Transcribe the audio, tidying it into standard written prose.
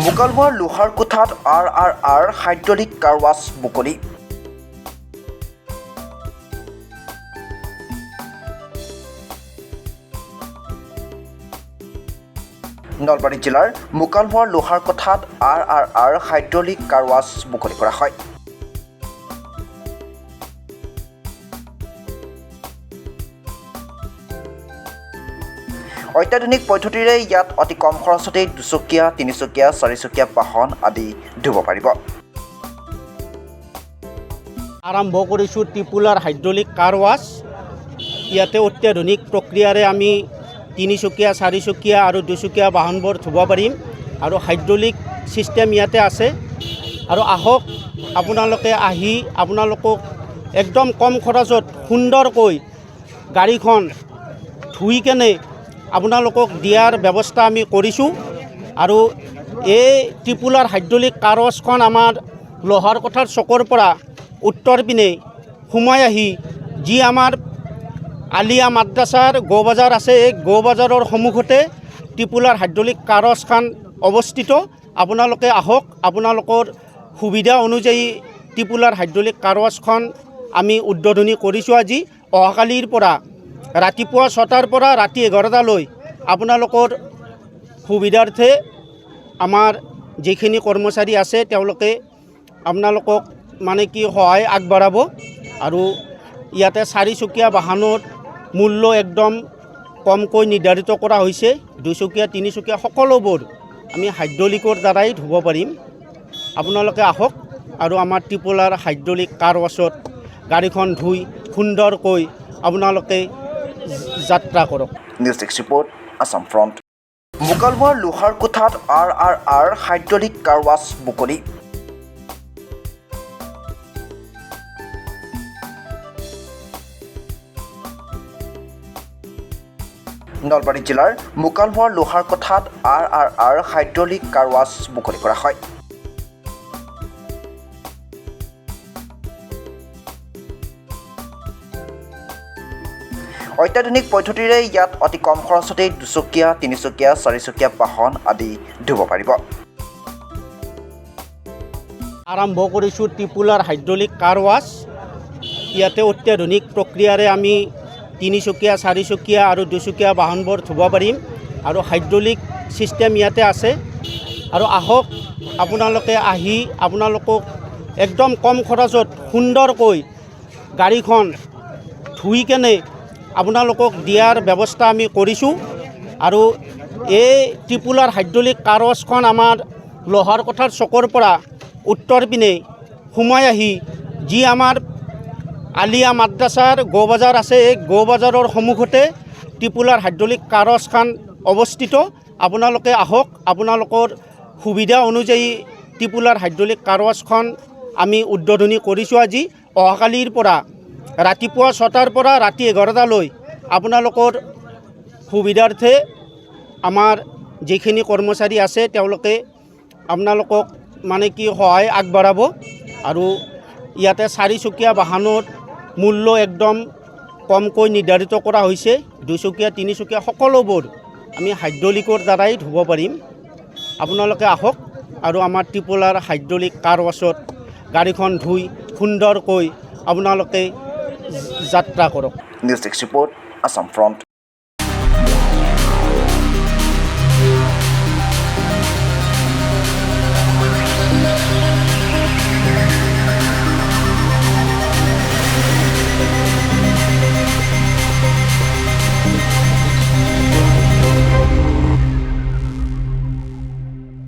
মুকালমুৱাৰ লোহাৰ কোঠাত RRR hydraulic কাৰ wash মুকলি। নলবাৰী জিলাৰ মুকালমুৱাৰ লোহাৰ কোঠাত RRR হাইড্ৰলিক কাৰ ৱাছ মুকলি কৰা হয়। অত্যাধুনিক পদ্ধতিৰে ইয়াত অতি কম খৰচতে দুচকীয়া, তিনিচকীয়া, চাৰিচকীয়া বাহন আদি ধুব পাৰিব। আৰম্ভ কৰিছোঁ ত্ৰিপুলাৰ হাইড্ৰলিক কাৰ ৱাছ। ইয়াতে অত্যাধুনিক প্ৰক্ৰিয়াৰে আমি তিনিচকীয়া, চাৰিচকীয়া আৰু দুচকীয়া বাহনবোৰ ধুব পাৰিম আৰু হাইড্ৰলিক ছিষ্টেম ইয়াতে আছে। আৰু আহক আপোনালোকে আহি আপোনালোকক একদম কম খৰচত সুন্দৰকৈ গাড়ীখন ধুই কেনে আপোনালোকক দিয়াৰ ব্যৱস্থা আমি কৰিছোঁ। আৰু এই ত্ৰিপুলাৰ হাইড্ৰলিক কাৰ ৱাছখন আমাৰ লোহাৰ কোঠাৰ চকৰ পৰা উত্তৰ পিনে সোমাই আহি যি আমাৰ আলিয়া মাদ্ৰাছাৰ গো বজাৰ আছে, এই গো বজাৰৰ সন্মুখতে ত্ৰিপুলাৰ হাইড্ৰলিক কাৰ ৱাছখন অৱস্থিত। আপোনালোকে আহক, আপোনালোকৰ সুবিধা অনুযায়ী ত্ৰিপুলাৰ হাইড্ৰলিক কাৰ ৱাছখন আমি উদ্বোধনী কৰিছোঁ আজি। অহাকালিৰ পৰা ৰাতিপুৱা 6টাৰ পৰা ৰাতি 11টালৈ আপোনালোকৰ সুবিধাৰ্থে আমাৰ যিখিনি কৰ্মচাৰী আছে তেওঁলোকে আপোনালোকক সহায় আগবঢ়াব। আৰু ইয়াতে চাৰিচকীয়া বাহনৰ মূল্য একদম কমকৈ নিৰ্ধাৰিত কৰা হৈছে। দুচকীয়া, তিনিচকীয়া সকলোবোৰ আমি হাইড্ৰলিকৰ দ্বাৰাই ধুব পাৰিম। আপোনালোকে আহক আৰু আমাৰ ত্ৰিপুলাৰ হাইড্ৰলিক কাৰ ৱাছত গাড়ীখন ধুই সুন্দৰকৈ আপোনালোকে যাত্ৰা কৰক। News desk report, Assam front. মুকালমুৱাৰ লোহাৰ কোঠাত RRR হাইড্ৰলিক কাৰ ৱাছ মুকলি। নলবাৰী জিলাৰ মুকালমুৱাৰ লোহাৰ কোঠাত RRR হাইড্ৰলিক কাৰ ৱাছ মুকলি কৰা হয়। অত্যাধুনিক পদ্ধতিৰে ইয়াত অতি কম খৰচতে দুচকীয়া, তিনিচকীয়া, চাৰিচকীয়া বাহন আদি ধুব পাৰিব। আৰম্ভ কৰিছোঁ ত্ৰিপুলাৰ হাইড্ৰলিক কাৰ ৱাছ। ইয়াতে অত্যাধুনিক প্ৰক্ৰিয়াৰে আমি তিনিচকীয়া, চাৰিচকীয়া আৰু দুচকীয়া বাহনবোৰ ধুব পাৰিম আৰু হাইড্ৰলিক ছিষ্টেম ইয়াতে আছে। আৰু আহক আপোনালোকে আহি আপোনালোকক একদম কম খৰচত সুন্দৰকৈ গাড়ীখন ধুই কেনে আপোনালোকক দিয়াৰ ব্যৱস্থা আমি কৰিছোঁ। আৰু এই ত্ৰিপুলাৰ হাইড্ৰলিক কাৰ ৱাছখন আমাৰ লোহাৰ কোঠাৰ চকৰ পৰা উত্তৰ পিনে সোমাই আহি যি আমাৰ আলিয়া মাদ্ৰাছাৰ গো বজাৰ আছে, এই গো বজাৰৰ সন্মুখতে ত্ৰিপুলাৰ হাইড্ৰলিক কাৰ ৱাছখন অৱস্থিত। আপোনালোকে আহক, আপোনালোকৰ সুবিধা অনুযায়ী ত্ৰিপুলাৰ হাইড্ৰলিক কাৰ ৱাছখন আমি উদ্বোধনী কৰিছোঁ আজি। অহাকালিৰ পৰা ৰাতিপুৱা 6টাৰ পৰা ৰাতি 11টালৈ আপোনালোকৰ সুবিধাৰ্থে আমাৰ যিখিনি কৰ্মচাৰী আছে তেওঁলোকে আপোনালোকক সহায় আগবঢ়াব। আৰু ইয়াতে চাৰিচকীয়া বাহনৰ মূল্য একদম কমকৈ নিৰ্ধাৰিত কৰা হৈছে। দুচকীয়া, তিনিচকীয়া সকলোবোৰ আমি হাইড্ৰলিকৰ দ্বাৰাই ধুব পাৰিম। আপোনালোকে আহক আৰু আমাৰ ত্ৰিপুলাৰ হাইড্ৰলিক কাৰ ৱাছত গাড়ীখন ধুই সুন্দৰকৈ আপোনালোকে যাত্ৰা কৰক। News desk report, Assam front.